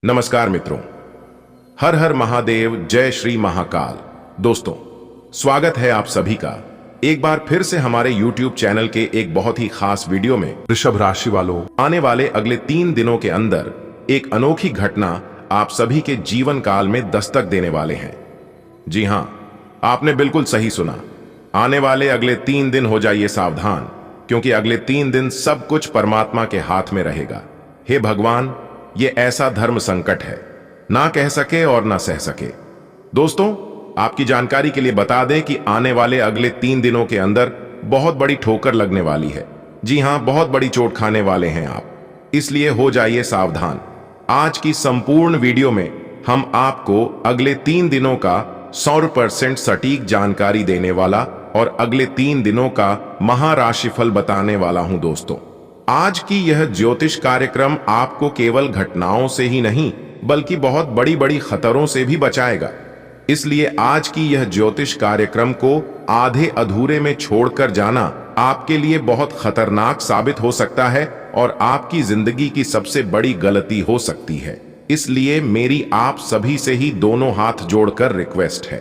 नमस्कार मित्रों, हर हर महादेव, जय श्री महाकाल। दोस्तों, स्वागत है आप सभी का एक बार फिर से हमारे YouTube चैनल के एक बहुत ही खास वीडियो में। वृषभ राशि वालों, आने वाले अगले 3 दिनों के अंदर एक अनोखी घटना आप सभी के जीवन काल में दस्तक देने वाले हैं। जी हां, आपने बिल्कुल सही सुना। आने वाले अगले 3 दिन हो जाइए सावधान, क्योंकि अगले 3 दिन सब कुछ परमात्मा के हाथ में रहेगा। हे भगवान, ये ऐसा धर्म संकट है, ना कह सके और ना सह सके। दोस्तों, आपकी जानकारी के लिए बता दें कि आने वाले अगले 3 दिनों के अंदर बहुत बड़ी ठोकर लगने वाली है। जी हां, बहुत बड़ी चोट खाने वाले हैं आप, इसलिए हो जाइए सावधान। आज की संपूर्ण वीडियो में हम आपको अगले 3 दिनों का 100% सटीक जानकारी देने वाला और अगले 3 दिनों का महाराशिफल बताने वाला हूं। दोस्तों, आज की यह ज्योतिष कार्यक्रम आपको केवल घटनाओं से ही नहीं बल्कि बहुत बड़ी बड़ी खतरों से भी बचाएगा। इसलिए आज की यह ज्योतिष कार्यक्रम को आधे अधूरे में छोड़कर जाना आपके लिए बहुत खतरनाक साबित हो सकता है और आपकी जिंदगी की सबसे बड़ी गलती हो सकती है। इसलिए मेरी आप सभी से ही दोनों हाथ जोड़कर रिक्वेस्ट है,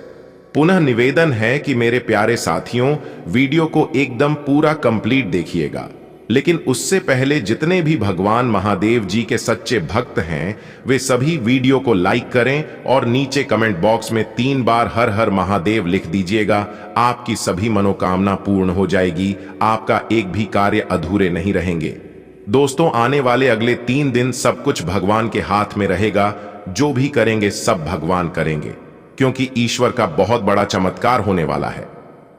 पुनः निवेदन है कि मेरे प्यारे साथियों, वीडियो को एकदम पूरा कंप्लीट देखिएगा। लेकिन उससे पहले जितने भी भगवान महादेव जी के सच्चे भक्त हैं, वे सभी वीडियो को लाइक करें और नीचे कमेंट बॉक्स में 3 बार हर हर महादेव लिख दीजिएगा। आपकी सभी मनोकामना पूर्ण हो जाएगी, आपका एक भी कार्य अधूरे नहीं रहेंगे। दोस्तों, आने वाले अगले 3 दिन सब कुछ भगवान के हाथ में रहेगा। जो भी करेंगे सब भगवान करेंगे, क्योंकि ईश्वर का बहुत बड़ा चमत्कार होने वाला है।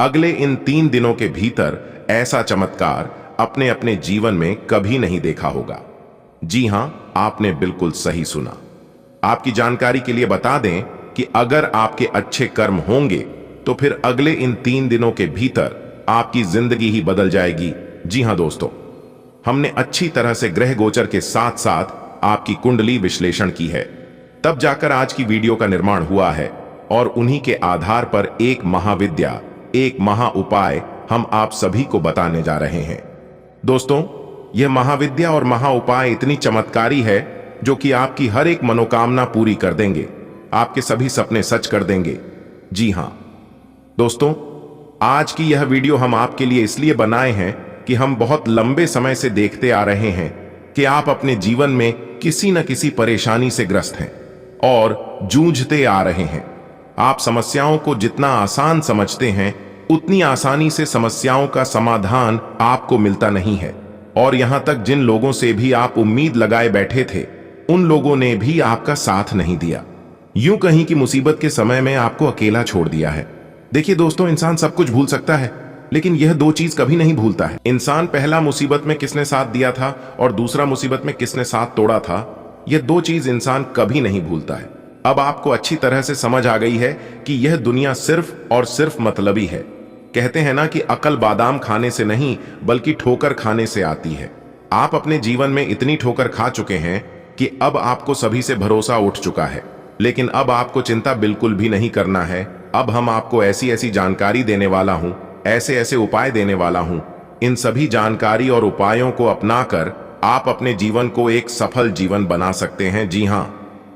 अगले इन 3 दिनों के भीतर ऐसा चमत्कार अपने अपने जीवन में कभी नहीं देखा होगा। जी हां, आपने बिल्कुल सही सुना। आपकी जानकारी के लिए बता दें कि अगर आपके अच्छे कर्म होंगे तो फिर अगले इन 3 दिनों के भीतर आपकी जिंदगी ही बदल जाएगी। जी हां दोस्तों, हमने अच्छी तरह से ग्रह गोचर के साथ साथ आपकी कुंडली विश्लेषण की है, तब जाकर आज की वीडियो का निर्माण हुआ है और उन्हीं के आधार पर एक महाविद्या, एक महा उपाय हम आप सभी को बताने जा रहे हैं। दोस्तों, यह महाविद्या और महा उपाय इतनी चमत्कारी है जो कि आपकी हर एक मनोकामना पूरी कर देंगे, आपके सभी सपने सच कर देंगे। जी हां दोस्तों, आज की यह वीडियो हम आपके लिए इसलिए बनाए हैं कि हम बहुत लंबे समय से देखते आ रहे हैं कि आप अपने जीवन में किसी न किसी परेशानी से ग्रस्त हैं और जूझते आ रहे हैं। आप समस्याओं को जितना आसान समझते हैं, उतनी आसानी से समस्याओं का समाधान आपको मिलता नहीं है। और यहां तक जिन लोगों से भी आप उम्मीद लगाए बैठे थे, उन लोगों ने भी आपका साथ नहीं दिया। यूं कहीं कि मुसीबत के समय में आपको अकेला छोड़ दिया है। देखिए दोस्तों, इंसान सब कुछ भूल सकता है, लेकिन यह 2 चीज कभी नहीं भूलता है। इंसान पहला मुसीबत में किसने साथ दिया था और दूसरा मुसीबत में किसने साथ तोड़ा था, यह 2 चीज इंसान कभी नहीं भूलता है। अब आपको अच्छी तरह से समझ आ गई है कि यह दुनिया सिर्फ और सिर्फ मतलबी है। कहते हैं ना कि अकल बादाम खाने से नहीं बल्कि ठोकर खाने से आती है। आप अपने जीवन में इतनी ठोकर खा चुके हैं कि अब आपको सभी से भरोसा उठ चुका है। लेकिन अब आपको चिंता बिल्कुल भी नहीं करना है। अब हम आपको ऐसी ऐसी जानकारी देने वाला हूं, ऐसे ऐसे उपाय देने वाला हूं। इन सभी जानकारी और उपायों को अपनाकर आप अपने जीवन को एक सफल जीवन बना सकते हैं। जी हां,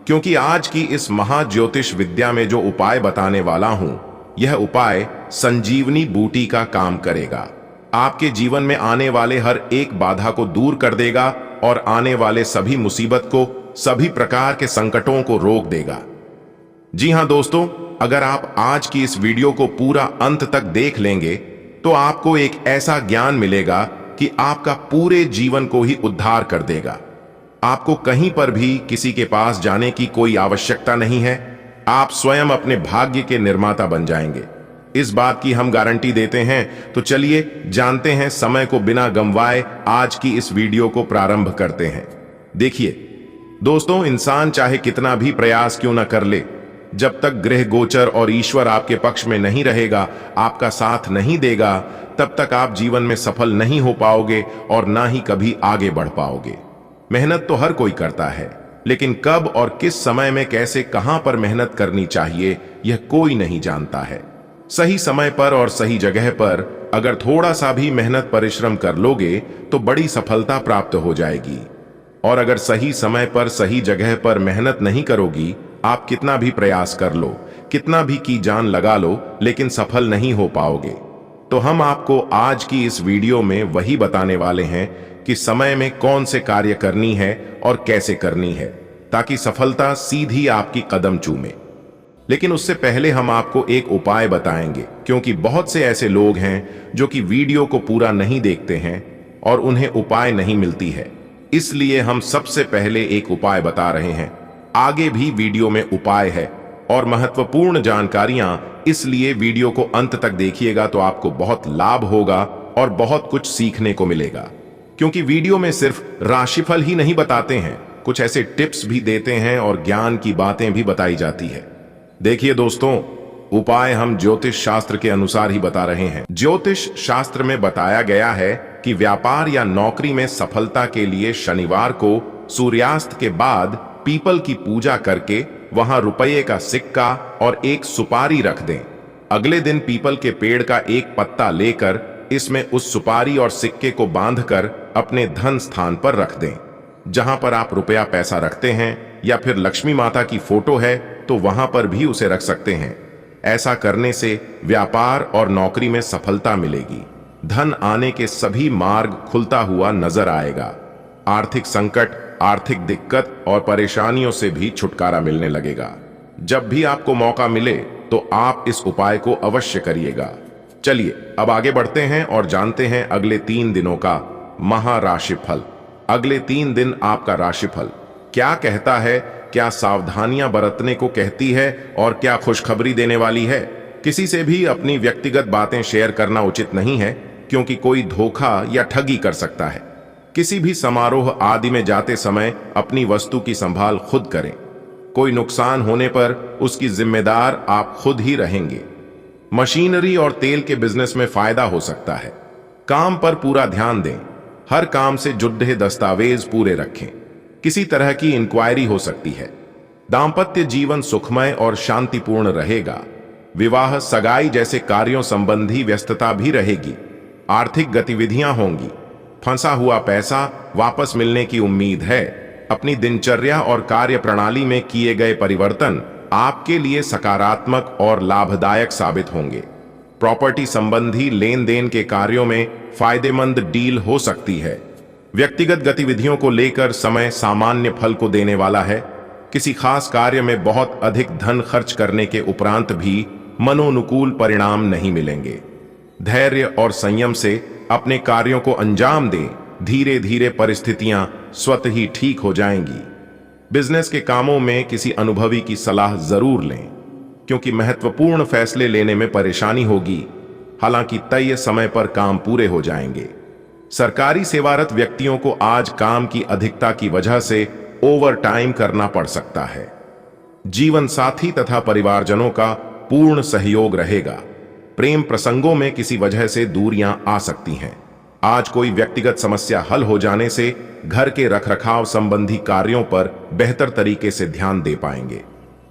क्योंकि आज की इस महाज्योतिष विद्या में जो उपाय बताने वाला हूं, यह उपाय संजीवनी बूटी का काम करेगा। आपके जीवन में आने वाले हर एक बाधा को दूर कर देगा और आने वाले सभी मुसीबत को, सभी प्रकार के संकटों को रोक देगा। जी हां दोस्तों, अगर आप आज की इस वीडियो को पूरा अंत तक देख लेंगे तो आपको एक ऐसा ज्ञान मिलेगा कि आपका पूरे जीवन को ही उद्धार कर देगा। आपको कहीं पर भी किसी के पास जाने की कोई आवश्यकता नहीं है। आप स्वयं अपने भाग्य के निर्माता बन जाएंगे, इस बात की हम गारंटी देते हैं। तो चलिए जानते हैं, समय को बिना गंवाए आज की इस वीडियो को प्रारंभ करते हैं। देखिए दोस्तों, इंसान चाहे कितना भी प्रयास क्यों न कर ले, जब तक ग्रह गोचर और ईश्वर आपके पक्ष में नहीं रहेगा, आपका साथ नहीं देगा, तब तक आप जीवन में सफल नहीं हो पाओगे और ना ही कभी आगे बढ़ पाओगे। मेहनत तो हर कोई करता है, लेकिन कब और किस समय में कैसे कहां पर मेहनत करनी चाहिए, यह कोई नहीं जानता है। सही समय पर और सही जगह पर अगर थोड़ा सा भी मेहनत परिश्रम कर लोगे तो बड़ी सफलता प्राप्त हो जाएगी। और अगर सही समय पर सही जगह पर मेहनत नहीं करोगी, आप कितना भी प्रयास कर लो, कितना भी की जान लगा लो, लेकिन सफल नहीं हो पाओगे। तो हम आपको आज की इस वीडियो में वही बताने वाले हैं कि समय में कौन से कार्य करनी है और कैसे करनी है, ताकि सफलता सीधी आपकी कदम चूमे। लेकिन उससे पहले हम आपको एक उपाय बताएंगे, क्योंकि बहुत से ऐसे लोग हैं जो कि वीडियो को पूरा नहीं देखते हैं और उन्हें उपाय नहीं मिलती है। इसलिए हम सबसे पहले एक उपाय बता रहे हैं। आगे भी वीडियो में उपाय है और महत्वपूर्ण जानकारियां, इसलिए वीडियो को अंत तक देखिएगा तो आपको बहुत लाभ होगा और बहुत कुछ सीखने को मिलेगा। क्योंकि वीडियो में सिर्फ राशिफल ही नहीं बताते हैं, कुछ ऐसे टिप्स भी देते हैं और ज्ञान की बातें भी बताई जाती है। देखिए दोस्तों, उपाय हम ज्योतिष शास्त्र के अनुसार ही बता रहे हैं। ज्योतिष शास्त्र में बताया गया है कि व्यापार या नौकरी में सफलता के लिए शनिवार को सूर्यास्त के बाद पीपल की पूजा करके वहां रुपये का सिक्का और एक सुपारी रख दें। अगले दिन पीपल के पेड़ का एक पत्ता लेकर इसमें उस सुपारी और सिक्के को बांधकर अपने धन स्थान पर रख दें। जहां पर आप रुपया पैसा रखते हैं या फिर लक्ष्मी माता की फोटो है तो वहां पर भी उसे रख सकते हैं। ऐसा करने से व्यापार और नौकरी में सफलता मिलेगी। धन आने के सभी मार्ग खुलता हुआ नजर आएगा। आर्थिक संकट, आर्थिक दिक्कत और परेशानियों से भी छुटकारा मिलने लगेगा। जब भी आपको मौका मिले तो आप इस उपाय को अवश्य करिएगा। चलिए अब आगे बढ़ते हैं और जानते हैं अगले 3 दिनों का महाराशिफल। अगले 3 दिन आपका राशिफल क्या कहता है, क्या सावधानियां बरतने को कहती है और क्या खुशखबरी देने वाली है। किसी से भी अपनी व्यक्तिगत बातें शेयर करना उचित नहीं है, क्योंकि कोई धोखा या ठगी कर सकता है। किसी भी समारोह आदि में जाते समय अपनी वस्तु की संभाल खुद करें। कोई नुकसान होने पर उसकी जिम्मेदार आप खुद ही रहेंगे। मशीनरी और तेल के बिजनेस में फायदा हो सकता है। काम पर पूरा ध्यान दें। हर काम से जुड़े दस्तावेज पूरे रखें। किसी तरह की इंक्वायरी हो सकती है। दांपत्य जीवन सुखमय और शांतिपूर्ण रहेगा। विवाह, सगाई जैसे कार्यों संबंधी व्यस्तता भी रहेगी। आर्थिक गतिविधियां होंगी। फंसा हुआ पैसा वापस मिलने की उम्मीद है। अपनी दिनचर्या और कार्य प्रणाली में किए गए परिवर्तन आपके लिए सकारात्मक और लाभदायक साबित होंगे। प्रॉपर्टी संबंधी लेन देन के कार्यों में फायदेमंद डील हो सकती है। व्यक्तिगत गतिविधियों को लेकर समय सामान्य फल को देने वाला है। किसी खास कार्य में बहुत अधिक धन खर्च करने के उपरांत भी मनोनुकूल परिणाम नहीं मिलेंगे। धैर्य और संयम से अपने कार्यों को अंजाम दें। धीरे धीरे परिस्थितियां स्वतः ही ठीक हो जाएंगी। बिजनेस के कामों में किसी अनुभवी की सलाह जरूर लें, क्योंकि महत्वपूर्ण फैसले लेने में परेशानी होगी। हालांकि तय समय पर काम पूरे हो जाएंगे। सरकारी सेवारत व्यक्तियों को आज काम की अधिकता की वजह से ओवर टाइम करना पड़ सकता है। जीवन साथी तथा परिवारजनों का पूर्ण सहयोग रहेगा। प्रेम प्रसंगों में किसी वजह से दूरियां आ सकती हैं। आज कोई व्यक्तिगत समस्या हल हो जाने से घर के रखरखाव संबंधी कार्यों पर बेहतर तरीके से ध्यान दे पाएंगे।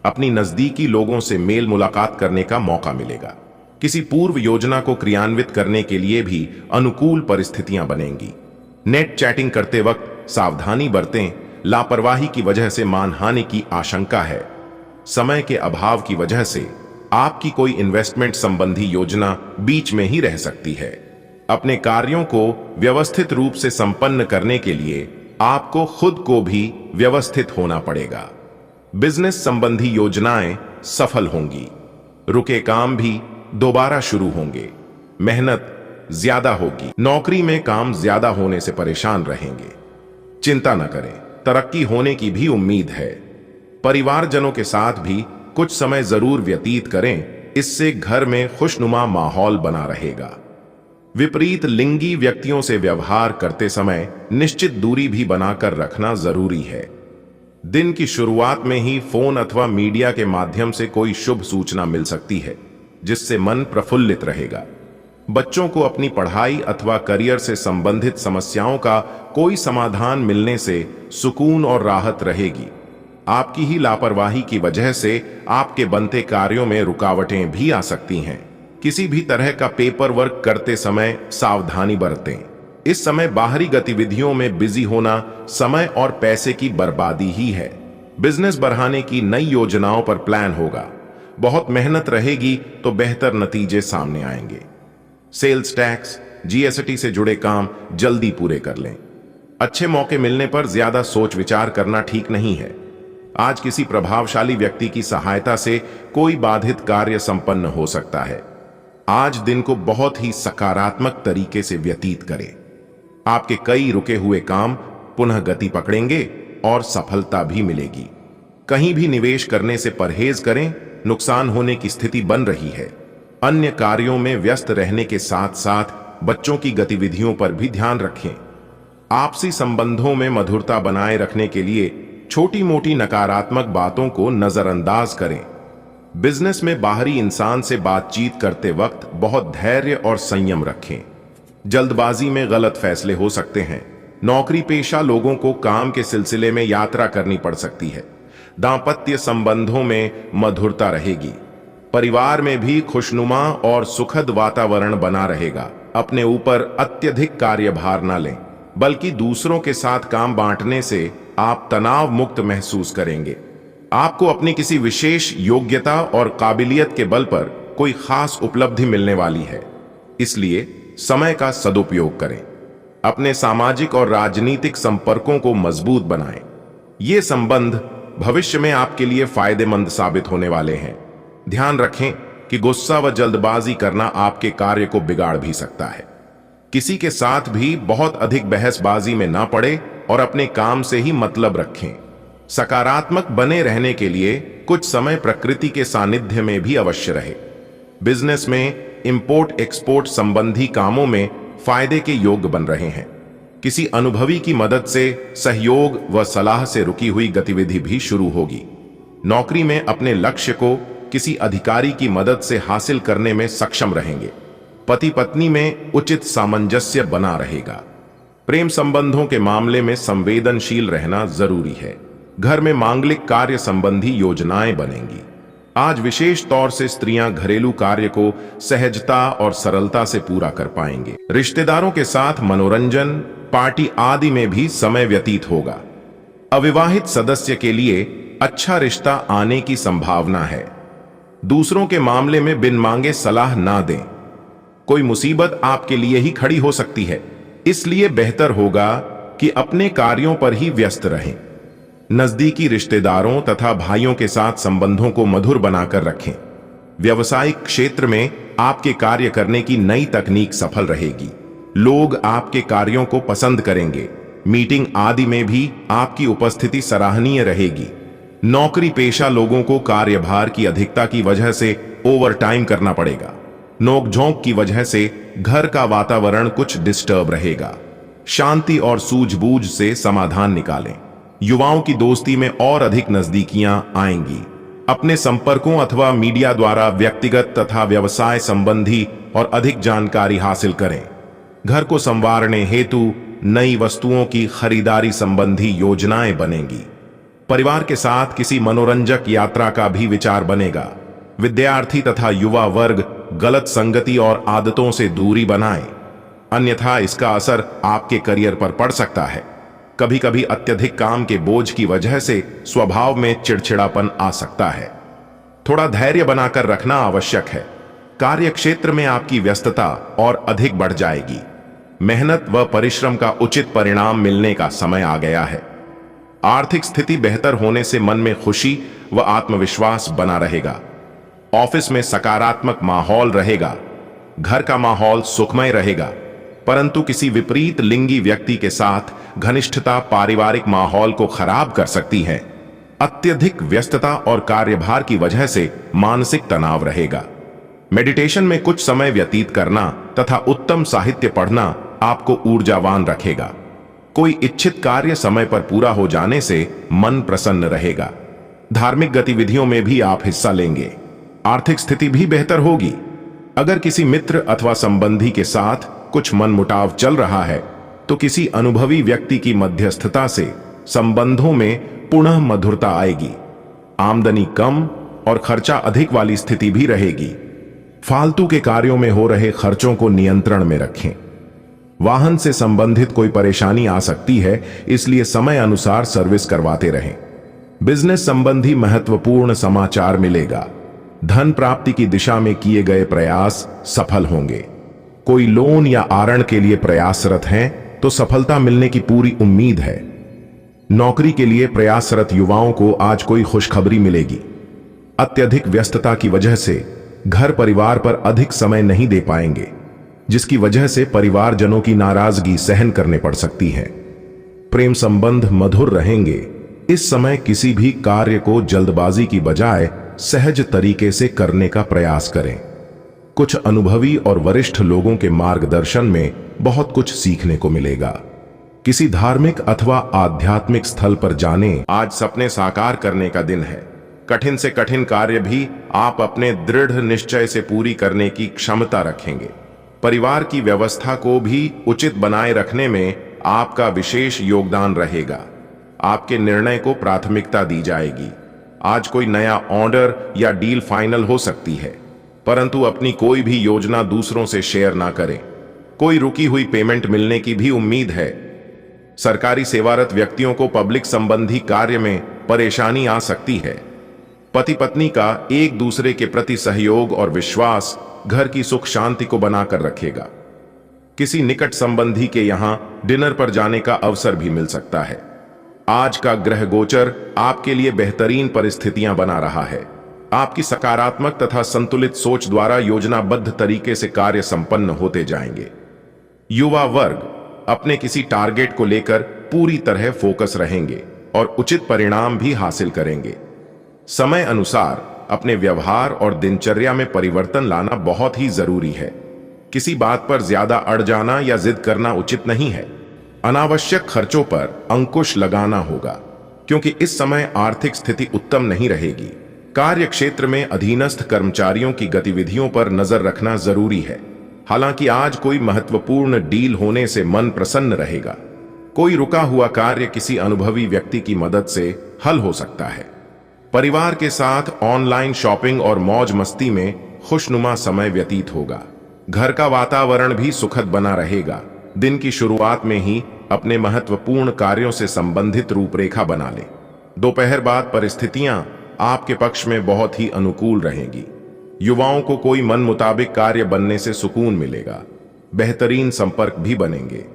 अपनी नजदीकी लोगों से मेल मुलाकात करने का मौका मिलेगा। किसी पूर्व योजना को क्रियान्वित करने के लिए भी अनुकूल परिस्थितियां बनेंगी। नेट चैटिंग करते वक्त सावधानी बरतें। लापरवाही की वजह से मानहानि की आशंका है। समय के अभाव की वजह से आपकी कोई इन्वेस्टमेंट संबंधी योजना बीच में ही रह सकती है। अपने कार्यों को व्यवस्थित रूप से संपन्न करने के लिए आपको खुद को भी व्यवस्थित होना पड़ेगा। बिजनेस संबंधी योजनाएं सफल होंगी। रुके काम भी दोबारा शुरू होंगे। मेहनत ज्यादा होगी। नौकरी में काम ज्यादा होने से परेशान रहेंगे। चिंता न करें, तरक्की होने की भी उम्मीद है। परिवारजनों के साथ भी कुछ समय जरूर व्यतीत करें, इससे घर में खुशनुमा माहौल बना रहेगा। विपरीत लिंगी व्यक्तियों से व्यवहार करते समय निश्चित दूरी भी बनाकर रखना जरूरी है। दिन की शुरुआत में ही फोन अथवा मीडिया के माध्यम से कोई शुभ सूचना मिल सकती है, जिससे मन प्रफुल्लित रहेगा। बच्चों को अपनी पढ़ाई अथवा करियर से संबंधित समस्याओं का कोई समाधान मिलने से सुकून और राहत रहेगी। आपकी ही लापरवाही की वजह से आपके बनते कार्यों में रुकावटें भी आ सकती हैं। किसी भी तरह का पेपर वर्क करते समय सावधानी बरतें। इस समय बाहरी गतिविधियों में बिजी होना समय और पैसे की बर्बादी ही है। बिजनेस बढ़ाने की नई योजनाओं पर प्लान होगा। बहुत मेहनत रहेगी तो बेहतर नतीजे सामने आएंगे। सेल्स टैक्स, जीएसटी से जुड़े काम जल्दी पूरे कर लें। अच्छे मौके मिलने पर ज्यादा सोच विचार करना ठीक नहीं है। आज किसी प्रभावशाली व्यक्ति की सहायता से कोई बाधित कार्य संपन्न हो सकता है। आज दिन को बहुत ही सकारात्मक तरीके से व्यतीत करें। आपके कई रुके हुए काम पुनः गति पकड़ेंगे और सफलता भी मिलेगी। कहीं भी निवेश करने से परहेज करें, नुकसान होने की स्थिति बन रही है। अन्य कार्यों में व्यस्त रहने के साथ साथ बच्चों की गतिविधियों पर भी ध्यान रखें। आपसी संबंधों में मधुरता बनाए रखने के लिए छोटी मोटी नकारात्मक बातों को नजरअंदाज करें। बिजनेस में बाहरी इंसान से बातचीत करते वक्त बहुत धैर्य और संयम रखें। जल्दबाजी में गलत फैसले हो सकते हैं। नौकरी पेशा लोगों को काम के सिलसिले में यात्रा करनी पड़ सकती है। दांपत्य संबंधों में मधुरता रहेगी। परिवार में भी खुशनुमा और सुखद वातावरण बना रहेगा। अपने ऊपर अत्यधिक कार्यभार न लें, बल्कि दूसरों के साथ काम बांटने से आप तनाव मुक्त महसूस करेंगे। आपको अपनी किसी विशेष योग्यता और काबिलियत के बल पर कोई खास उपलब्धि मिलने वाली है, इसलिए समय का सदुपयोग करें। अपने सामाजिक और राजनीतिक संपर्कों को मजबूत बनाएं। ये संबंध भविष्य में आपके लिए फायदेमंद साबित होने वाले हैं। ध्यान रखें कि गुस्सा व जल्दबाजी करना आपके कार्य को बिगाड़ भी सकता है। किसी के साथ भी बहुत अधिक बहसबाजी में ना पड़े और अपने काम से ही मतलब रखें। सकारात्मक बने रहने के लिए कुछ समय प्रकृति के सानिध्य में भी अवश्य रहे। बिजनेस में इंपोर्ट एक्सपोर्ट संबंधी कामों में फायदे के योग बन रहे हैं। किसी अनुभवी की मदद से सहयोग व सलाह से रुकी हुई गतिविधि भी शुरू होगी। नौकरी में अपने लक्ष्य को किसी अधिकारी की मदद से हासिल करने में सक्षम रहेंगे। पति पत्नी में उचित सामंजस्य बना रहेगा। प्रेम संबंधों के मामले में संवेदनशील रहना जरूरी है। घर में मांगलिक कार्य संबंधी योजनाएं बनेंगी। आज विशेष तौर से स्त्रियां घरेलू कार्य को सहजता और सरलता से पूरा कर पाएंगे। रिश्तेदारों के साथ मनोरंजन, पार्टी आदि में भी समय व्यतीत होगा। अविवाहित सदस्य के लिए अच्छा रिश्ता आने की संभावना है। दूसरों के मामले में बिन मांगे सलाह ना दें। कोई मुसीबत आपके लिए ही खड़ी हो सकती है, इसलिए बेहतर होगा कि अपने कार्यों पर ही व्यस्त रहें। नजदीकी रिश्तेदारों तथा भाइयों के साथ संबंधों को मधुर बनाकर रखें। व्यवसायिक क्षेत्र में आपके कार्य करने की नई तकनीक सफल रहेगी। लोग आपके कार्यों को पसंद करेंगे। मीटिंग आदि में भी आपकी उपस्थिति सराहनीय रहेगी। नौकरी पेशा लोगों को कार्यभार की अधिकता की वजह से ओवरटाइम करना पड़ेगा। नोकझोंक की वजह से घर का वातावरण कुछ डिस्टर्ब रहेगा। शांति और सूझबूझ से समाधान निकालें। युवाओं की दोस्ती में और अधिक नजदीकियां आएंगी। अपने संपर्कों अथवा मीडिया द्वारा व्यक्तिगत तथा व्यवसाय संबंधी और अधिक जानकारी हासिल करें। घर को संवारने हेतु नई वस्तुओं की खरीदारी संबंधी योजनाएं बनेंगी। परिवार के साथ किसी मनोरंजक यात्रा का भी विचार बनेगा। विद्यार्थी तथा युवा वर्ग गलत संगति और आदतों से दूरी बनाएं, अन्यथा इसका असर आपके करियर पर पड़ सकता है। कभी कभी अत्यधिक काम के बोझ की वजह से स्वभाव में चिड़चिड़ापन आ सकता है। थोड़ा धैर्य बनाकर रखना आवश्यक है। कार्य क्षेत्र में आपकी व्यस्तता और अधिक बढ़ जाएगी। मेहनत व परिश्रम का उचित परिणाम मिलने का समय आ गया है। आर्थिक स्थिति बेहतर होने से मन में खुशी व आत्मविश्वास बना रहेगा। ऑफिस में सकारात्मक माहौल रहेगा। घर का माहौल सुखमय रहेगा, परंतु किसी विपरीत लिंगी व्यक्ति के साथ घनिष्ठता पारिवारिक माहौल को खराब कर सकती है। अत्यधिक व्यस्तता और कार्यभार की वजह से मानसिक तनाव रहेगा। मेडिटेशन में कुछ समय व्यतीत करना तथा उत्तम साहित्य पढ़ना आपको ऊर्जावान रखेगा। कोई इच्छित कार्य समय पर पूरा हो जाने से मन प्रसन्न रहेगा। धार्मिक गतिविधियों में भी आप हिस्सा लेंगे। आर्थिक स्थिति भी बेहतर होगी। अगर किसी मित्र अथवा संबंधी के साथ कुछ मनमुटाव चल रहा है तो किसी अनुभवी व्यक्ति की मध्यस्थता से संबंधों में पुनः मधुरता आएगी। आमदनी कम और खर्चा अधिक वाली स्थिति भी रहेगी। फालतू के कार्यों में हो रहे खर्चों को नियंत्रण में रखें। वाहन से संबंधित कोई परेशानी आ सकती है, इसलिए समय अनुसार सर्विस करवाते रहें। बिजनेस संबंधी महत्वपूर्ण समाचार मिलेगा। धन प्राप्ति की दिशा में किए गए प्रयास सफल होंगे। कोई लोन या आरण के लिए प्रयासरत हैं तो सफलता मिलने की पूरी उम्मीद है। नौकरी के लिए प्रयासरत युवाओं को आज कोई खुशखबरी मिलेगी। अत्यधिक व्यस्तता की वजह से घर परिवार पर अधिक समय नहीं दे पाएंगे, जिसकी वजह से परिवारजनों की नाराजगी सहन करने पड़ सकती है। प्रेम संबंध मधुर रहेंगे। इस समय किसी भी कार्य को जल्दबाजी की बजाय सहज तरीके से करने का प्रयास करें। कुछ अनुभवी और वरिष्ठ लोगों के मार्गदर्शन में बहुत कुछ सीखने को मिलेगा। किसी धार्मिक अथवा आध्यात्मिक स्थल पर जाने। आज सपने साकार करने का दिन है। कठिन से कठिन कार्य भी आप अपने दृढ़ निश्चय से पूरी करने की क्षमता रखेंगे। परिवार की व्यवस्था को भी उचित बनाए रखने में आपका विशेष योगदान रहेगा। आपके निर्णय को प्राथमिकता दी जाएगी। आज कोई नया ऑर्डर या डील फाइनल हो सकती है, परंतु अपनी कोई भी योजना दूसरों से शेयर ना करें। कोई रुकी हुई पेमेंट मिलने की भी उम्मीद है। सरकारी सेवारत व्यक्तियों को पब्लिक संबंधी कार्य में परेशानी आ सकती है। पति पत्नी का एक दूसरे के प्रति सहयोग और विश्वास घर की सुख शांति को बनाकर रखेगा। किसी निकट संबंधी के यहां डिनर पर जाने का अवसर भी मिल सकता है। आज का ग्रह गोचर आपके लिए बेहतरीन परिस्थितियां बना रहा है। आपकी सकारात्मक तथा संतुलित सोच द्वारा योजनाबद्ध तरीके से कार्य संपन्न होते जाएंगे। युवा वर्ग अपने किसी टारगेट को लेकर पूरी तरह फोकस रहेंगे और उचित परिणाम भी हासिल करेंगे। समय अनुसार अपने व्यवहार और दिनचर्या में परिवर्तन लाना बहुत ही जरूरी है। किसी बात पर ज्यादा अड़ जाना या जिद करना उचित नहीं है। अनावश्यक खर्चों पर अंकुश लगाना होगा, क्योंकि इस समय आर्थिक स्थिति उत्तम नहीं रहेगी। कार्य क्षेत्र में अधीनस्थ कर्मचारियों की गतिविधियों पर नजर रखना जरूरी है। हालांकि आज कोई महत्वपूर्ण डील होने से मन प्रसन्न रहेगा। कोई रुका हुआ कार्य किसी अनुभवी व्यक्ति की मदद से हल हो सकता है। परिवार के साथ ऑनलाइन शॉपिंग और मौज मस्ती में खुशनुमा समय व्यतीत होगा। घर का वातावरण भी सुखद बना रहेगा। दिन की शुरुआत में ही अपने महत्वपूर्ण कार्यों से संबंधित रूपरेखा बना लें। दोपहर बाद परिस्थितियां आपके पक्ष में बहुत ही अनुकूल रहेंगी। युवाओं को कोई मन मुताबिक कार्य बनने से सुकून मिलेगा। बेहतरीन संपर्क भी बनेंगे।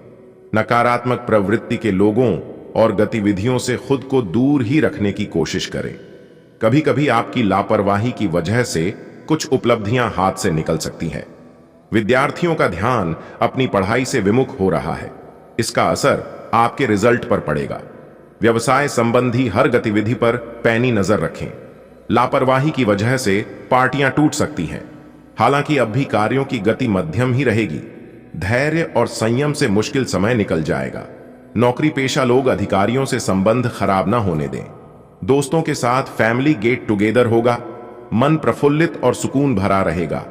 नकारात्मक प्रवृत्ति के लोगों और गतिविधियों से खुद को दूर ही रखने की कोशिश करें। कभी कभी आपकी लापरवाही की वजह से कुछ उपलब्धियां हाथ से निकल सकती हैं। विद्यार्थियों का ध्यान अपनी पढ़ाई से विमुख हो रहा है। इसका असर आपके रिजल्ट पर पड़ेगा। व्यवसाय संबंधी हर गतिविधि पर पैनी नजर रखें। लापरवाही की वजह से पार्टियां टूट सकती हैं। हालांकि अब भी कार्यों की गति मध्यम ही रहेगी। धैर्य और संयम से मुश्किल समय निकल जाएगा। नौकरी पेशा लोग अधिकारियों से संबंध खराब ना होने दें। दोस्तों के साथ फैमिली गेट टुगेदर होगा। मन प्रफुल्लित और सुकून भरा रहेगा।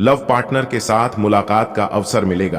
लव पार्टनर के साथ मुलाकात का अवसर मिलेगा।